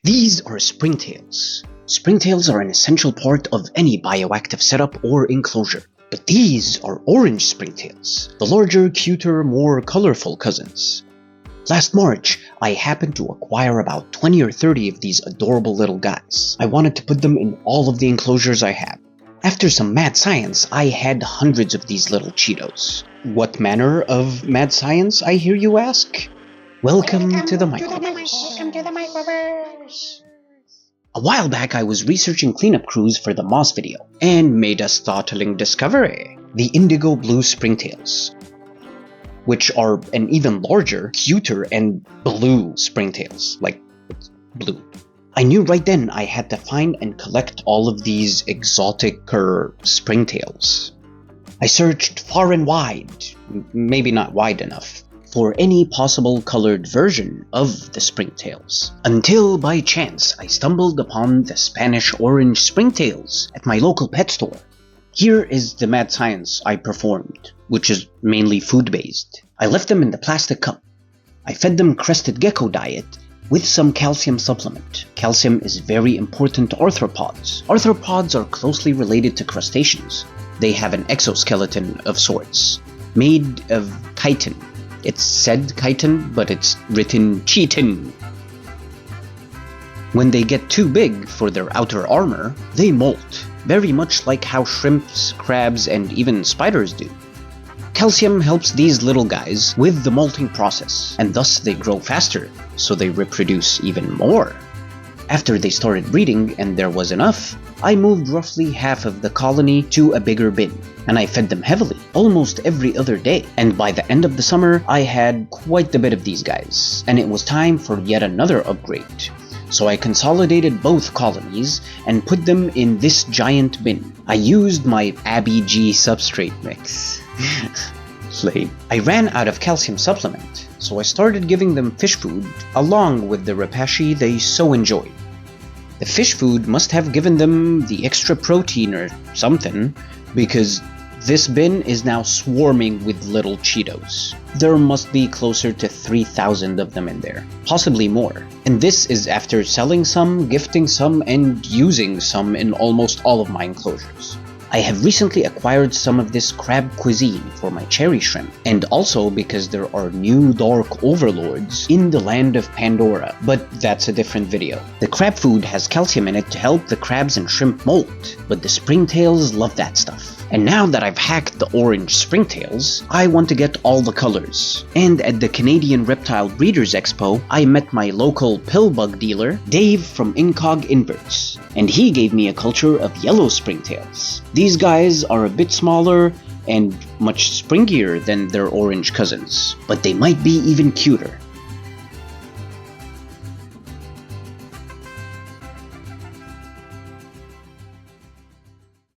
These are springtails. Springtails are an essential part of any bioactive setup or enclosure. But these are orange springtails, the larger, cuter, more colorful cousins. Last March, I happened to acquire about 20 or 30 of these adorable little guys. I wanted to put them in all of the enclosures I have. After some mad science, I had hundreds of these little Cheetos. What manner of mad science, I hear you ask? Welcome to the microverse. A while back, I was researching cleanup crews for the Moss video, and made a startling discovery. The indigo blue springtails, which are an even larger, cuter, and blue springtails. Like, it's blue. I knew right then I had to find and collect all of these exotic-er springtails. I searched far and wide, maybe not wide enough, for any possible colored version of the springtails, until by chance I stumbled upon the Spanish orange springtails at my local pet store. Here is the mad science I performed, which is mainly food-based. I left them in the plastic cup. I fed them crested gecko diet with some calcium supplement. Calcium is very important to arthropods. Arthropods are closely related to crustaceans. They have an exoskeleton of sorts, made of chitin. It's said chitin, but it's written chitin. When they get too big for their outer armor, they molt, very much like how shrimps, crabs, and even spiders do. Calcium helps these little guys with the molting process, and thus they grow faster, so they reproduce even more. After they started breeding and there was enough, I moved roughly half of the colony to a bigger bin, and I fed them heavily, almost every other day. And by the end of the summer, I had quite a bit of these guys, and it was time for yet another upgrade. So I consolidated both colonies and put them in this giant bin. I used my Abby G substrate mix. Lame. I ran out of calcium supplement, so I started giving them fish food along with the rapashi they so enjoyed. The fish food must have given them the extra protein or something, because this bin is now swarming with little Cheetos. There must be closer to 3,000 of them in there, possibly more. And this is after selling some, gifting some, and using some in almost all of my enclosures. I have recently acquired some of this crab cuisine for my cherry shrimp, and also because there are new dark overlords in the land of Pandora, but that's a different video. The crab food has calcium in it to help the crabs and shrimp molt, but the springtails love that stuff. And now that I've hacked the orange springtails, I want to get all the colors. And at the Canadian Reptile Breeders Expo, I met my local pillbug dealer, Dave from Incog Inverts, and he gave me a culture of yellow springtails. These guys are a bit smaller and much springier than their orange cousins, but they might be even cuter.